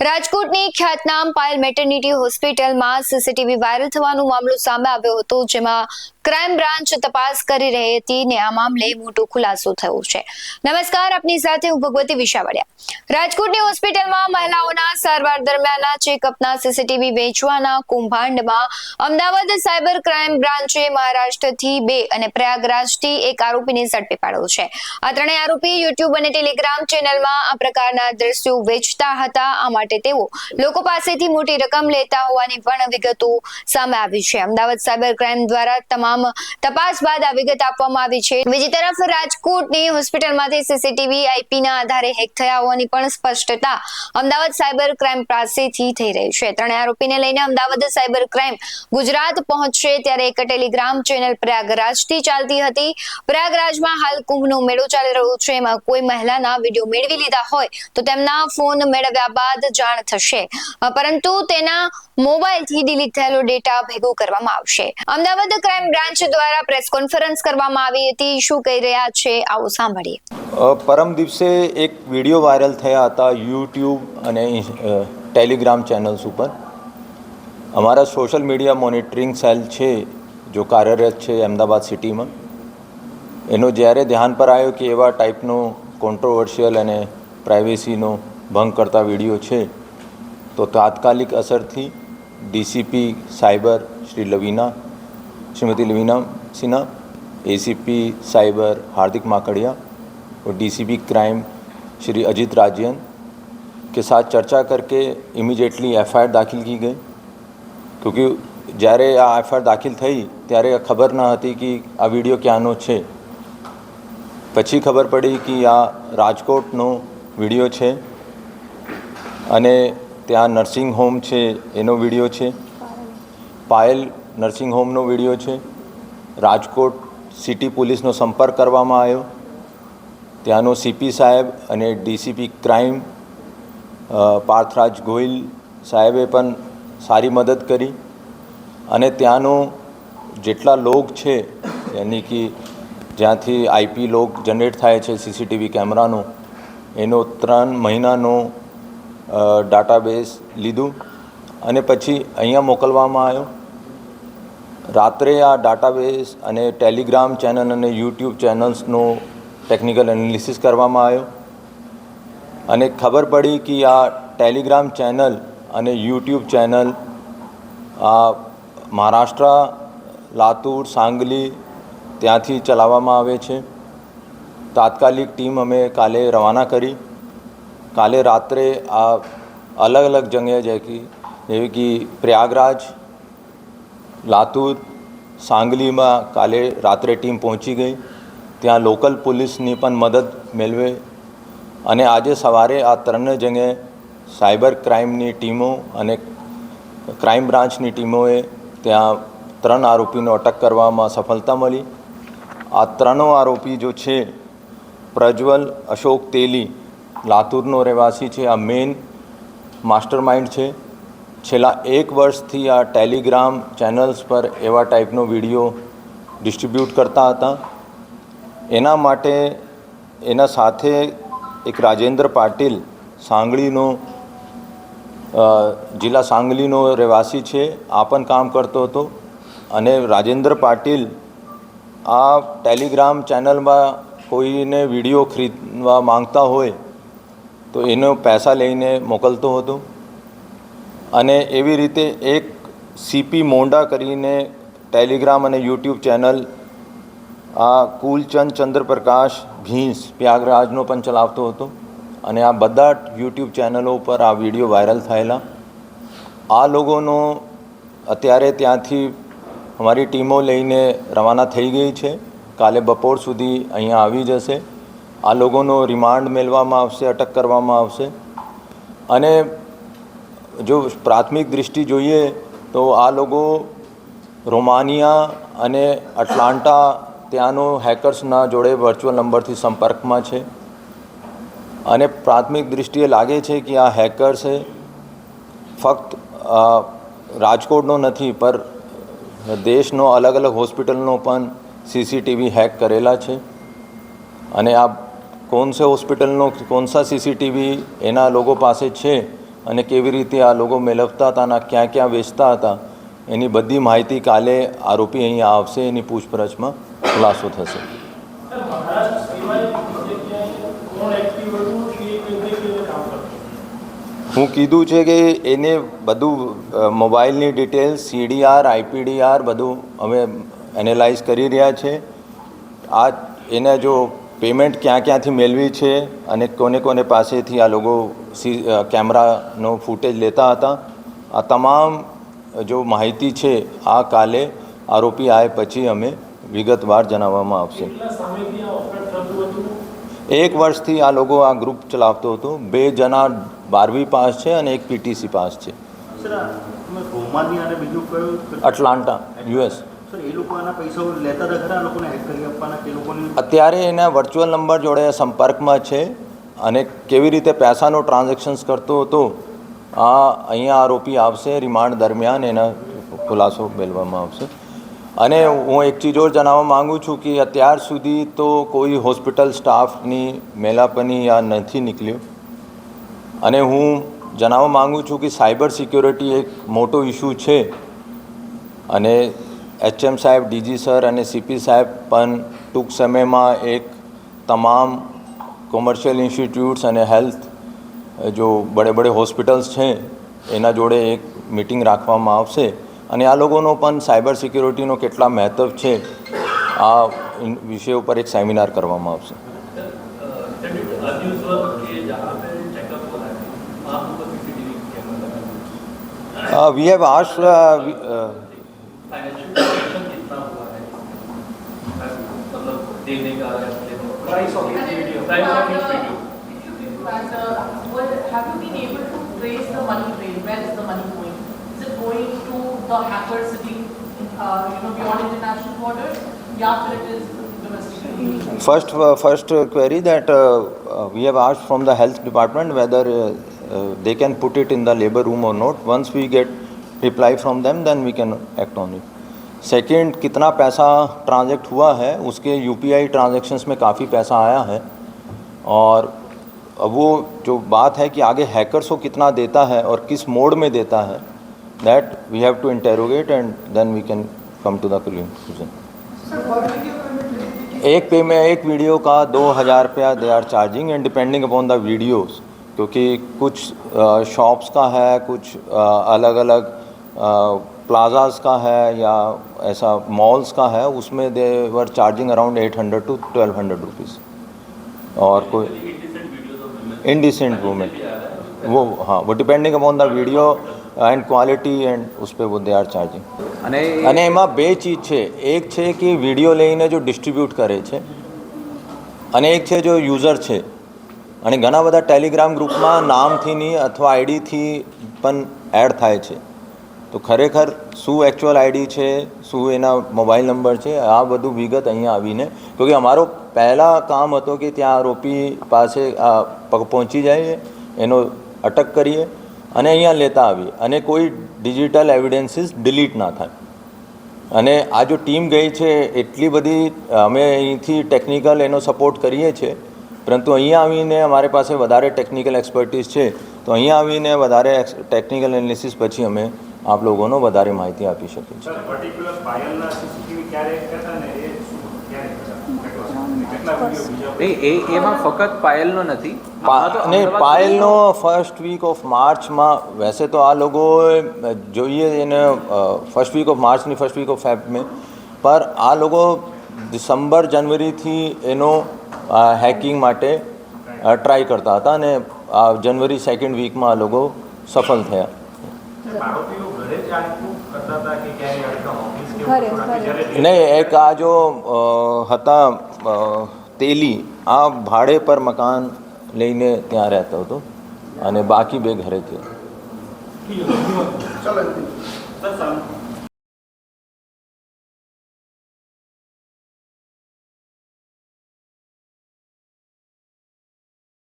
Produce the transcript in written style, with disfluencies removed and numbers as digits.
રાજકોટની ખ્યાતનામ પાયલ મેટર્નિટી હોસ્પિટલમાં સીસીટીવી વાયરલ થવાનો મામલો સામે આવ્યો હતો, જેમાં ક્રાઇમ બ્રાન્ચ તપાસ કરી રહી હતી ને આ મામલે મોટો ખુલાસો થયો છે. નમસ્કાર, આપની સાથે હું ભગવતી વિશાવડિયા. રાજકોટની હોસ્પિટલમાં મહિલાઓના સારવાર દરમિયાનના ચેકઅપના સીસીટીવી વેચવાના કૌભાંડમાં અમદાવાદ સાયબર ક્રાઇમ બ્રાન્ચે મહારાષ્ટ્રથી 2 અને પ્રયાગરાજથી 1 આરોપીને ઝડપી પાડ્યો છે. આ ત્રણેય આરોપી યુટ્યુબ અને ટેલિગ્રામ ચેનલમાં આ પ્રકારના દ્રશ્યો વેચતા હતા. આ માટે તેઓ લોકો પાસેથી મોટી રકમ લેતા હોવાની પણ વિગતો સામે આવી છે. અમદાવાદ સાયબર ક્રાઇમ દ્વારા તમામ તપાસ બાદ આ વિગત આપવામાં આવી છે. બીજી તરફ રાજકોટની હોસ્પિટલમાંથી સીસીટીવી આઈપીના આધારે હેક થયા હોવાની પણ સ્પષ્ટતા અમદાવાદ સાયબર ક્રાઇમ પાસેથી થઈ રહી છે. ત્રણેય આરોપીને લઈને અમદાવાદ સાયબર ક્રાઇમ ગુજરાત પહોંચશે ત્યારે એક ટેલિગ્રામ ચેનલ પ્રયાગરાજથી ચાલતી હતી. પ્રયાગરાજમાં હાલ કુંભનો મેળો ચાલી રહ્યો છે. એમાં કોઈ મહિલાના વિડીયો મેળવી લીધા હોય તો તેમના ફોન મેળવ્યા બાદ જાણ થશે, પરંતુ તેના મોબાઈલથી ડિલીટ થયેલો ડેટા ભેગો કરવામાં આવશે. અમદાવાદ ક્રાઇમ બ્રાન્ચ દ્વારા પ્રેસ કોન્ફરન્સ કરવામાં આવી હતી. શું કહી રહ્યા છે, આવો સાંભળીએ. પરમ દિવસે એક વિડીયો વાયરલ થયા હતા યુટ્યુબ અને ટેલિગ્રામ ચેનલ્સ ઉપર. અમારા સોશિયલ મીડિયા મોનિટરિંગ સેલ છે જો કાર્યરત છે અમદાવાદ સિટીમાં, એનો જ્યારે ધ્યાન પર આવ્યો કે એવા ટાઈપનો કોન્ટ્રોવર્શિયલ અને પ્રાઇવેસીનો ભંગ કરતા વિડીયો છે, તો તાત્કાલિક અસરથી DCP cyber Shrimati Lavina Sinha, ACP cyber Hardik Makadia और डीसीपी क्राइम श्री अजित राजियन के साथ चर्चा करके इमीडिएटली एफआईआर दाखिल की गई. क्योंकि જ્યારે આ એફઆઈઆર દાખિલ થઈ ત્યારે ખબર ન હતી કે આ વિડીયો ક્યાંનો છે. પછી ખબર પડી કે આ રાજકોટનો વિડીયો છે અને ત્યાં નર્સિંગ હોમ છે એનો વિડીયો છે, પાયલ નર્સિંગ હોમનો વિડીયો છે. રાજકોટ સિટી પોલીસનો સંપર્ક કરવામાં આવ્યો. ત્યાંનો સીપી સાહેબ અને ડીસીપી ક્રાઇમ પાર્થરાજ ગોહિલ સાહેબે પણ સારી મદદ કરી અને ત્યાંનો જેટલા લોગ છે યાની કે જ્યાંથી આઈપી લોગ જનરેટ થાય છે સીસીટીવી કેમેરાનો, એનો 3 મહિનાનો ડાટાબેઝ લીધું અને પછી અહીંયા મોકલવામાં આવ્યો. રાત્રે આ ડાટાબેઝ અને ટેલિગ્રામ ચેનલ અને યુટ્યુબ ચેનલ્સનો ટેકનિકલ એનાલિસિસ કરવામાં આવ્યો અને ખબર પડી કે આ ટેલિગ્રામ ચેનલ અને યુટ્યુબ ચેનલ આ મહારાષ્ટ્ર, લાતુર, સાંગલી ત્યાંથી ચલાવવામાં આવે છે. તાત્કાલિક ટીમ અમે કાલે રવાના કરી. કાલે રાત્રે આ અલગ અલગ જગ્યાએ જેવી કે પ્રયાગરાજ, લાતુર, સાંગલીમાં કાલે રાત્રે ટીમ પહોંચી ગઈ. ત્યાં લોકલ પોલીસની પણ મદદ મેળવે અને આજે સવારે આ 3 જગ્યાએ સાયબર ક્રાઇમની ટીમો અને ક્રાઇમ બ્રાન્ચની ટીમોએ ત્યાં 3 આરોપીનો અટક કરવામાં સફળતા મળી. આ 3 આરોપી જો છે, પ્રજ્વલ અશોક તેલી લાતુરનો રહેવાસી છે, આ મેઇન માસ્ટર માઇન્ડ છે. છેલ્લા 1 વર્ષથી આ ટેલિગ્રામ ચેનલ્સ પર એવા ટાઈપનો વિડીયો ડિસ્ટ્રીબ્યુટ કરતા હતા. એના માટે એના સાથે એક રાજેન્દ્ર પાટીલ સાંગલીનો જિલ્લા સાંગલીનો રહેવાસી છે, આ પણ કામ કરતો હતો. અને રાજેન્દ્ર પાટીલ આ ટેલિગ્રામ ચેનલમાં કોઈને વિડીયો ખરીદવા માંગતા હોય તો એનો પૈસા લઈને મોકલતો હતો. અને એવી રીતે એક સીપી મોંડા કરીને ટેલિગ્રામ અને યુટ્યુબ ચેનલ આ કુલચંદ ચંદ્રપ્રકાશ ભીંસ પ્રયાગરાજનો પણ ચલાવતો હતો. અને આ બધા યુટ્યુબ ચેનલો ઉપર આ વિડીયો વાયરલ થયેલા. આ લોકોનો અત્યારે ત્યાંથી અમારી ટીમો લઈને રવાના થઈ ગઈ છે. કાલે બપોર સુધી અહીંયા આવી જશે. આ લોકોનો રિમાન્ડ મેળવવામાં આવશે, અટક કરવામાં આવશે. અને જો પ્રાથમિક દૃષ્ટિ જોઈએ તો આ લોકો રોમાનિયા અને એટલાન્ટા ત્યાંનો હેકર્સના જોડે વર્ચ્યુઅલ નંબરથી સંપર્કમાં છે. અને પ્રાથમિક દૃષ્ટિએ લાગે છે કે આ હેકર્સે ફક્ત રાજકોટનો નથી પર દેશનો અલગ અલગ હોસ્પિટલનો પણ સીસીટીવી હેક કરેલા છે. અને આ कौन से हॉस्पिटल नो कौन सा सीसीटीवी एना लोगों पासे छे અને કેવી રીતે આ લોકો મેળવતા હતા અને ક્યાં ક્યાં વેચતા હતા એની બધી માહિતી કાલે આરોપી અહીંયા આવશે, એની પૂછપરછમાં ખુલાસો થશે. હું કીધું છે કે એને બધું મોબાઈલની ડિટેલ્સ, CDR, IPDR બધું અમે એનાલાઇઝ કરી રહ્યા છે. આ એને જો પેમેન્ટ ક્યાં ક્યાંથી મેળવી છે અને કોને કોને પાસેથી આ લોકો કેમેરાનો ફૂટેજ લેતા હતા, આ તમામ જો માહિતી છે આ કાલે આરોપી આવે પછી અમે વિગતવાર જણાવવામાં આવશે. 1 વર્ષથી આ લોકો આ ગ્રુપ ચલાવતો હતો. 2 જણા 12મી પાસ છે અને એક PTC પાસ છે. Atlanta, US. અત્યારે એના વર્ચ્યુઅલ નંબર જોડે સંપર્કમાં છે અને કેવી રીતે પૈસાનો ટ્રાન્ઝેક્શન્સ કરતો હતો આ અહીંયા આરોપી આવશે. રિમાન્ડ દરમિયાન એના ખુલાસો મેળવવામાં આવશે. અને હું એક ચીજ ઓર જણાવવા માગું છું કે અત્યાર સુધી તો કોઈ હોસ્પિટલ સ્ટાફની મેલાપની આ નથી નીકળ્યું. અને હું જણાવવા માગું છું કે સાયબર સિક્યોરિટી એક મોટો ઇસ્યુ છે અને HM સાહેબ, DG સર અને CP સાહેબ પણ ટૂંક સમયમાં એક તમામ કોમર્શિયલ ઇન્સ્ટિટ્યૂટ્સ અને હેલ્થ જો બડે બડે હોસ્પિટલ્સ છે એના જોડે એક મીટિંગ રાખવામાં આવશે અને આ લોકોનો પણ સાયબર સિક્યોરિટીનો કેટલા મહત્ત્વ છે આ વિષય ઉપર એક સેમિનાર કરવામાં આવશે. We have asked price of each video. Have you been able to trace the money trail? Where is the money going? Is it going to the hacker sitting, beyond international borders? Yeah, it is domestic. First query that we have asked from the health department whether they can put it in the labor room or not. Once we get reply from them, then we can act on it. Second, कितना पैसा ट्रांजेक्ट हुआ है, उसके UPI transactions में काफ़ी पैसा आया है और वो जो बात है कि आगे हैकर्स को कितना देता है और किस मोड में देता है, that we have to interrogate and then we can come to the conclusion. एक वीडियो का 2000 रुपया they are charging and depending upon the videos, क्योंकि कुछ शॉप्स का है, कुछ अलग अलग प्लाजाज का है या ऐसा मॉल्स का है, उसमें they were charging around 800 to 1200 rupees. और कोई इनडिसेंट वूमेंट वो, हाँ, वो depending upon the video and quality and उस पर वो दे आर चार्जिंग. અને એમાં 2 ચીજ છે. એક છે કે વિડીયો લઈને જો ડિસ્ટ્રીબ્યુટ કરે છે અને એક છે જો યુઝર છે. અને ઘણા બધા ટેલિગ્રામ ગ્રુપમાં નામથી નહીં અથવા આઈડીથી પણ એડ થાય છે. તો ખરેખર શું એકચ્યુઅલ આઈડી છે, શું એના મોબાઈલ નંબર છે, આ બધું વિગત અહીંયા આવીને, ક્યોંકि અમારો પહેલાં કામ હતો કે ત્યાં આરોપી પાસે પહોંચી જાય, એનો અટક કરીએ અને અહીંયા લેતા આવીએ અને કોઈ ડિજિટલ એવિડન્સીસ ડિલીટ ના થાય. અને આ જો ટીમ ગઈ છે એટલી બધી અમે અહીંથી ટેકનિકલ એનો સપોર્ટ કરીએ છીએ, પરંતુ અહીંયા આવીને અમારી પાસે વધારે ટેકનિકલ એક્સપર્ટીઝ છે, તો અહીંયા આવીને વધારે ટેકનિકલ એનાલિસિસ પછી અમે આપ લોકોનો વધારે માહિતી આપી શકીએ છીએ. એમાં ફક્ત પાયલનો નથી ને પાયલનો ફર્સ્ટ વીક ઓફ માર્ચમાં, વૈસે તો આ લોકો જોઈએ એને ફર્સ્ટ વીક ઓફ માર્ચની ફર્સ્ટ વીક ઓફ ફેબ મેં, પર આ લોકો ડિસેમ્બર જનવરીથી એનો હેકિંગ માટે ટ્રાય કરતા હતા અને આ જનવરી સેકન્ડ વીકમાં આ લોકો સફળ થયા. નહીં, એક આ જો હતા તેલી, આ ભાડે પર મકાન લઈને ત્યાં રહેતો હતો અને બાકી 2 ઘરે થયા.